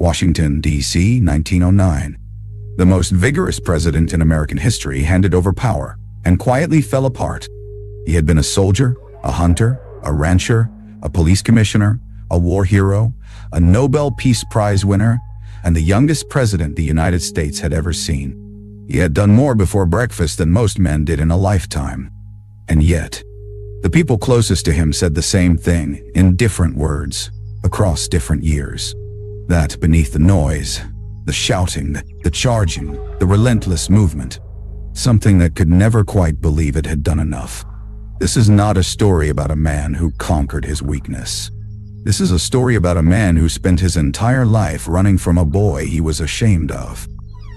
Washington, D.C., 1909. The most vigorous president in American history handed over power and quietly fell apart. He had been a soldier, a hunter, a rancher, a police commissioner, a war hero, a Nobel Peace Prize winner, and the youngest president the United States had ever seen. He had done more before breakfast than most men did in a lifetime. And yet, the people closest to him said the same thing in different words, across different years. That beneath the noise, the shouting, the charging, the relentless movement, something that could never quite believe it had done enough. This is not a story about a man who conquered his weakness. This is a story about a man who spent his entire life running from a boy he was ashamed of,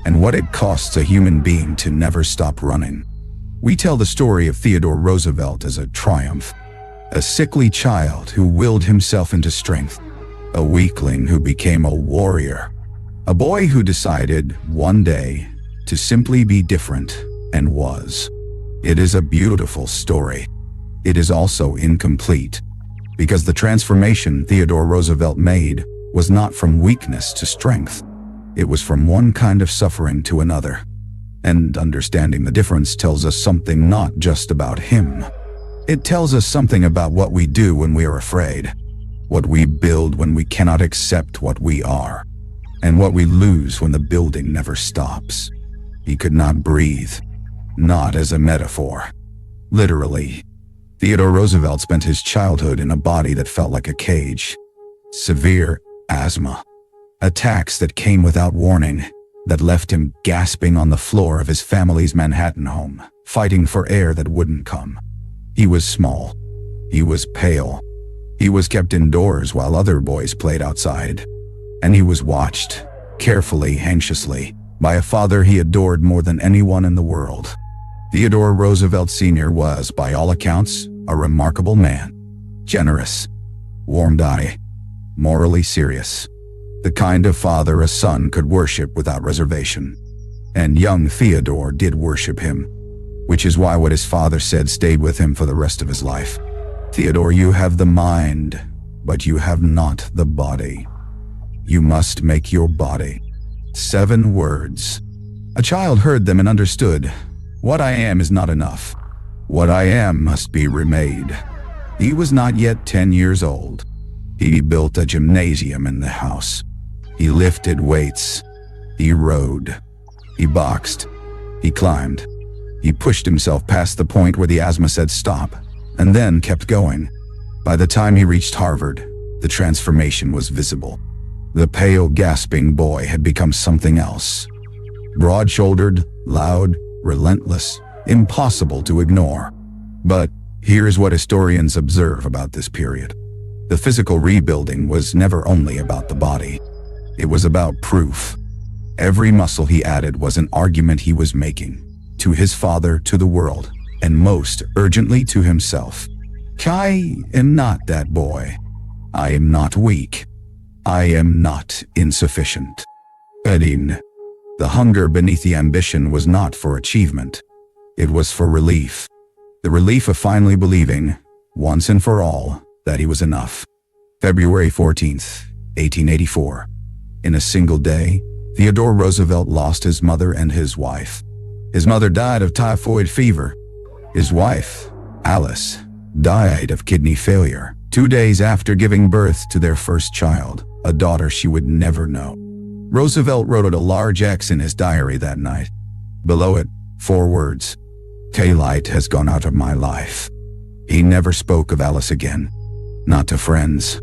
and what it costs a human being to never stop running. We tell the story of Theodore Roosevelt as a triumph, a sickly child who willed himself into strength, a weakling who became a warrior, a boy who decided one day to simply be different and was. It is a beautiful story. It is also incomplete, because the transformation Theodore Roosevelt made was not from weakness to strength. It was from one kind of suffering to another. And understanding the difference tells us something not just about him. It tells us something about what we do when we are afraid, what we build when we cannot accept what we are, and what we lose when the building never stops. He could not breathe, not as a metaphor. Literally, Theodore Roosevelt spent his childhood in a body that felt like a cage. Severe asthma, attacks that came without warning, that left him gasping on the floor of his family's Manhattan home, fighting for air that wouldn't come. He was small. He was pale. He was kept indoors while other boys played outside. And he was watched, carefully, anxiously, by a father he adored more than anyone in the world. Theodore Roosevelt Sr. was, by all accounts, a remarkable man. Generous, warm-eyed, morally serious. The kind of father a son could worship without reservation. And young Theodore did worship him, which is why what his father said stayed with him for the rest of his life. Theodore, you have the mind, but you have not the body. You must make your body. 7 words. A child heard them and understood. What I am is not enough. What I am must be remade. He was not yet 10 years old. He built a gymnasium in the house. He lifted weights. He rode. He boxed. He climbed. He pushed himself past the point where the asthma said stop, and then kept going. By the time he reached Harvard, the transformation was visible. The pale, gasping boy had become something else. Broad-shouldered, loud, relentless, impossible to ignore. But here's what historians observe about this period. The physical rebuilding was never only about the body. It was about proof. Every muscle he added was an argument he was making, to his father, to the world, and most urgently to himself. I am not that boy. I am not weak. I am not insufficient. The hunger beneath the ambition was not for achievement. It was for relief. The relief of finally believing, once and for all, that he was enough. February 14th, 1884. In a single day, Theodore Roosevelt lost his mother and his wife. His mother died of typhoid fever. His wife, Alice, died of kidney failure 2 days after giving birth to their first child, a daughter she would never know. Roosevelt wrote a large X in his diary that night. Below it, 4 words: "Daylight has gone out of my life." He never spoke of Alice again. Not to friends,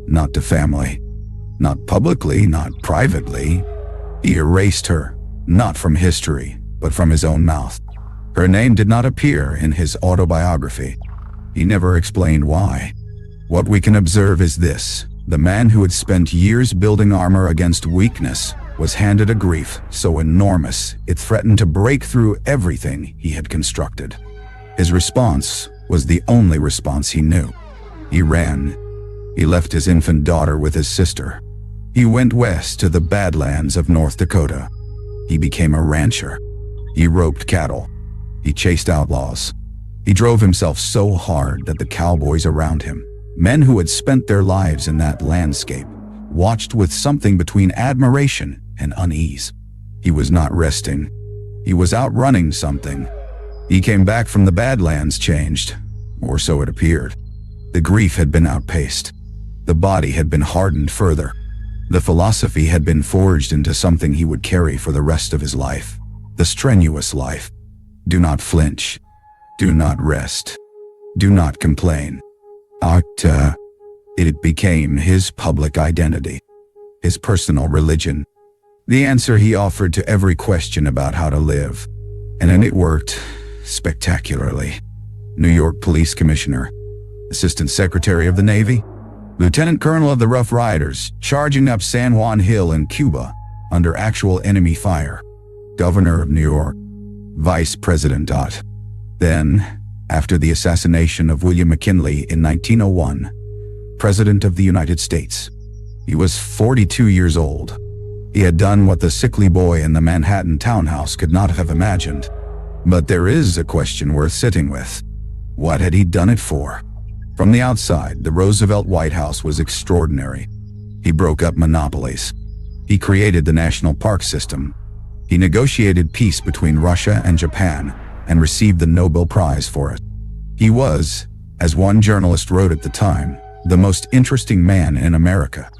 not to family, not publicly, not privately. He erased her, not from history, but from his own mouth. Her name did not appear in his autobiography. He never explained why. What we can observe is this: the man who had spent years building armor against weakness was handed a grief so enormous it threatened to break through everything he had constructed. His response was the only response he knew. He ran. He left his infant daughter with his sister. He went west to the Badlands of North Dakota. He became a rancher. He roped cattle. He chased outlaws. He drove himself so hard that the cowboys around him, men who had spent their lives in that landscape, watched with something between admiration and unease. He was not resting. He was outrunning something. He came back from the Badlands changed, or so it appeared. The grief had been outpaced. The body had been hardened further. The philosophy had been forged into something he would carry for the rest of his life. The strenuous life. Do not flinch. Do not rest. Do not complain. It became his public identity, his personal religion, the answer he offered to every question about how to live. And it worked spectacularly. New York Police Commissioner, Assistant Secretary of the Navy, Lieutenant Colonel of the Rough Riders, charging up San Juan Hill in Cuba under actual enemy fire, Governor of New York, Vice President. Then, after the assassination of William McKinley in 1901, President of the United States. He was 42 years old. He had done what the sickly boy in the Manhattan townhouse could not have imagined. But there is a question worth sitting with. What had he done it for? From the outside, the Roosevelt White House was extraordinary. He broke up monopolies. He created the national park system. He negotiated peace between Russia and Japan and received the Nobel Prize for it. He was, as one journalist wrote at the time, the most interesting man in America.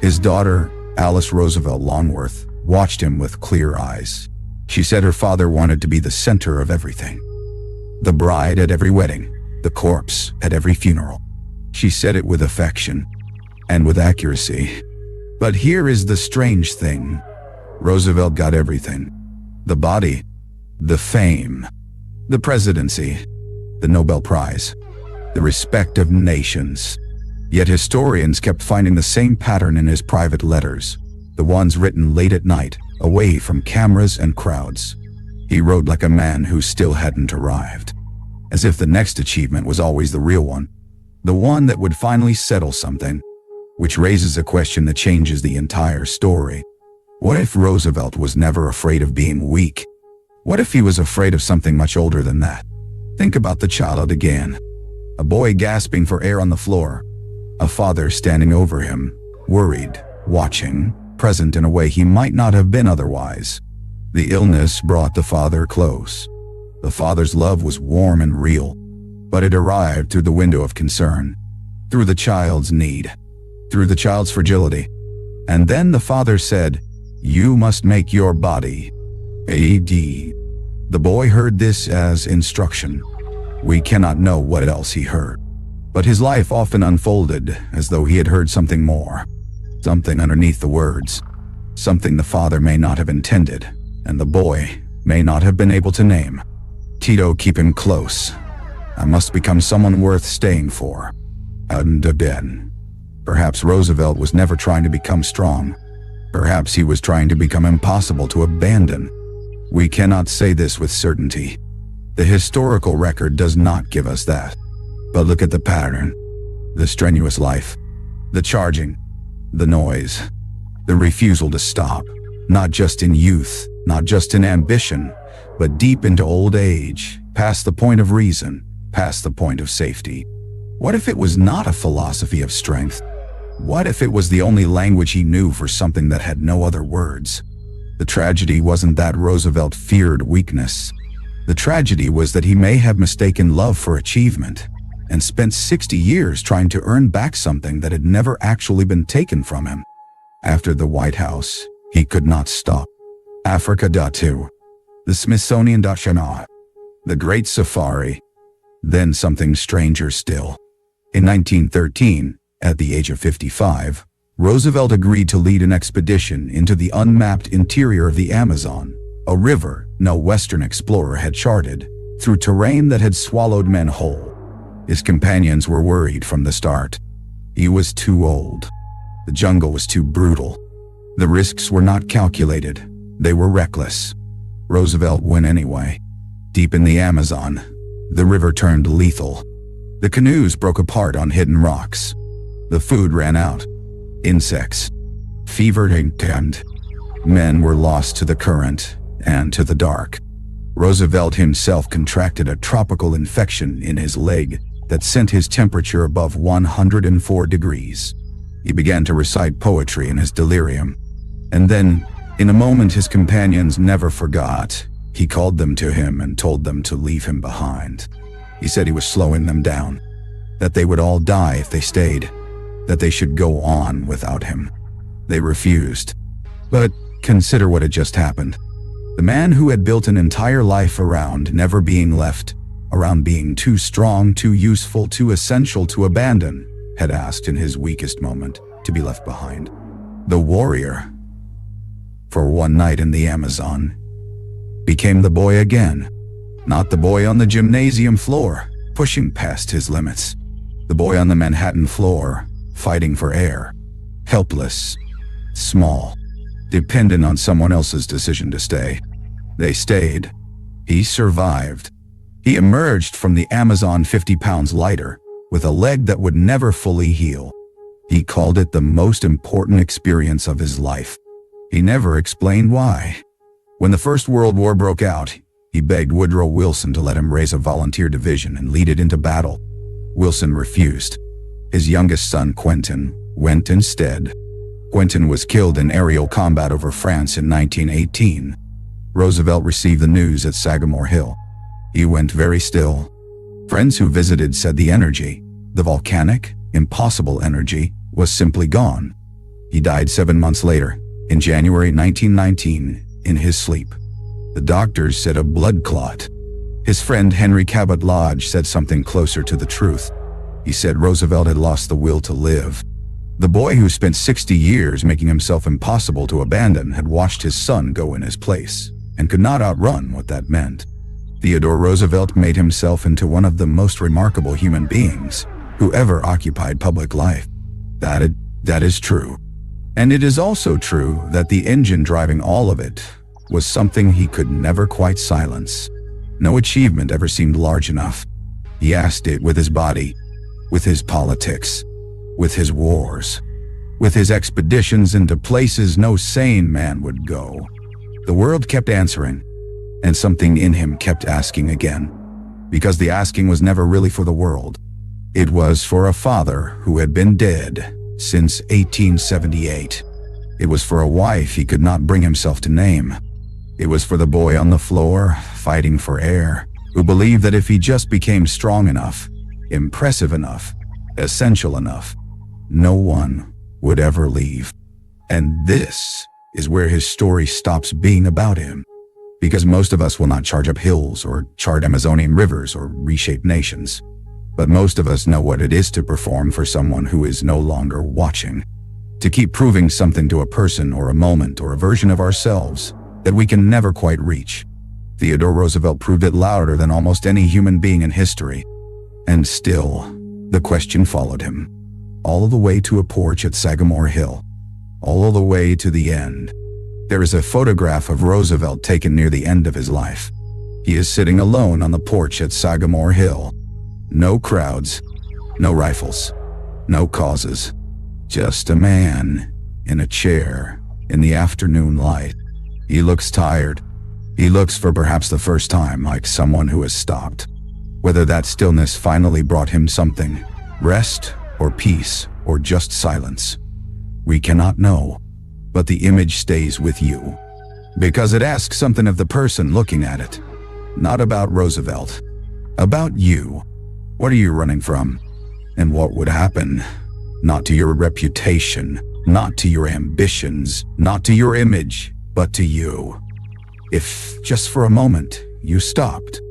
His daughter, Alice Roosevelt Longworth, watched him with clear eyes. She said her father wanted to be the center of everything. The bride at every wedding, the corpse at every funeral. She said it with affection and with accuracy. But here is the strange thing. Roosevelt got everything. The body, the fame, the presidency, the Nobel Prize, the respect of nations. Yet historians kept finding the same pattern in his private letters, the ones written late at night, away from cameras and crowds. He wrote like a man who still hadn't arrived, as if the next achievement was always the real one, the one that would finally settle something, which raises a question that changes the entire story. What if Roosevelt was never afraid of being weak? What if he was afraid of something much older than that? Think about the child again. A boy gasping for air on the floor. A father standing over him, worried, watching, present in a way he might not have been otherwise. The illness brought the father close. The father's love was warm and real, but it arrived through the window of concern, through the child's need, through the child's fragility. And then the father said, "You must make your body AD." The boy heard this as instruction. We cannot know what else he heard. But his life often unfolded as though he had heard something more, something underneath the words, something the father may not have intended, and the boy may not have been able to name. Tito, keep him close. I must become someone worth staying for. And again, perhaps Roosevelt was never trying to become strong. Perhaps he was trying to become impossible to abandon. We cannot say this with certainty. The historical record does not give us that. But look at the pattern. The strenuous life, the charging, the noise, the refusal to stop, not just in youth, not just in ambition, but deep into old age, past the point of reason, past the point of safety. What if it was not a philosophy of strength? What if it was the only language he knew for something that had no other words? The tragedy wasn't that Roosevelt feared weakness. The tragedy was that he may have mistaken love for achievement and spent 60 years trying to earn back something that had never actually been taken from him. After the White House, he could not stop. Africa. Too. The Smithsonian. The Great Safari. Then something stranger still. In 1913, at the age of 55, Roosevelt agreed to lead an expedition into the unmapped interior of the Amazon, a river no Western explorer had charted, through terrain that had swallowed men whole. His companions were worried from the start. He was too old. The jungle was too brutal. The risks were not calculated. They were reckless. Roosevelt went anyway. Deep in the Amazon, the river turned lethal. The canoes broke apart on hidden rocks. The food ran out. Insects, fever, and men were lost to the current and to the dark. Roosevelt himself contracted a tropical infection in his leg that sent his temperature above 104 degrees. He began to recite poetry in his delirium. And then, in a moment his companions never forgot, he called them to him and told them to leave him behind. He said he was slowing them down, that they would all die if they stayed, that they should go on without him. They refused. But consider what had just happened. The man who had built an entire life around never being left, around being too strong, too useful, too essential to abandon, had asked in his weakest moment to be left behind. The warrior, for one night in the Amazon, became the boy again. Not the boy on the gymnasium floor, pushing past his limits. The boy on the Manhattan floor, fighting for air. Helpless, small, dependent on someone else's decision to stay. They stayed. He survived. He emerged from the Amazon 50 pounds lighter, with a leg that would never fully heal. He called it the most important experience of his life. He never explained why. When the First World War broke out, he begged Woodrow Wilson to let him raise a volunteer division and lead it into battle. Wilson refused. His youngest son, Quentin, went instead. Quentin was killed in aerial combat over France in 1918. Roosevelt received the news at Sagamore Hill. He went very still. Friends who visited said the energy, the volcanic, impossible energy, was simply gone. He died 7 months later, in January 1919, in his sleep. The doctors said a blood clot. His friend Henry Cabot Lodge said something closer to the truth. He said Roosevelt had lost the will to live. The boy who spent 60 years making himself impossible to abandon had watched his son go in his place, and could not outrun what that meant. Theodore Roosevelt made himself into one of the most remarkable human beings who ever occupied public life. That is true. And it is also true that the engine driving all of it was something he could never quite silence. No achievement ever seemed large enough. He asked it with his body, with his politics, with his wars, with his expeditions into places no sane man would go. The world kept answering, and something in him kept asking again, because the asking was never really for the world. It was for a father who had been dead since 1878. It was for a wife he could not bring himself to name. It was for the boy on the floor, fighting for air, who believed that if he just became strong enough, impressive enough, essential enough, no one would ever leave. And this is where his story stops being about him. Because most of us will not charge up hills or chart Amazonian rivers or reshape nations. But most of us know what it is to perform for someone who is no longer watching. To keep proving something to a person or a moment or a version of ourselves that we can never quite reach. Theodore Roosevelt proved it louder than almost any human being in history. And still, the question followed him. All the way to a porch at Sagamore Hill. All the way to the end. There is a photograph of Roosevelt taken near the end of his life. He is sitting alone on the porch at Sagamore Hill. No crowds, no rifles, no causes. Just a man in a chair in the afternoon light. He looks tired. He looks for perhaps the first time like someone who has stopped. Whether that stillness finally brought him something, rest or peace or just silence, we cannot know. But the image stays with you, because it asks something of the person looking at it. Not about Roosevelt, about you. What are you running from? And what would happen? Not to your reputation, not to your ambitions, not to your image, but to you. If, just for a moment, you stopped.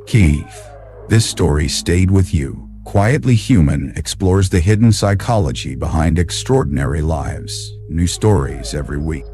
Keith, this story stayed with you. Quietly Human explores the hidden psychology behind extraordinary lives. New stories every week.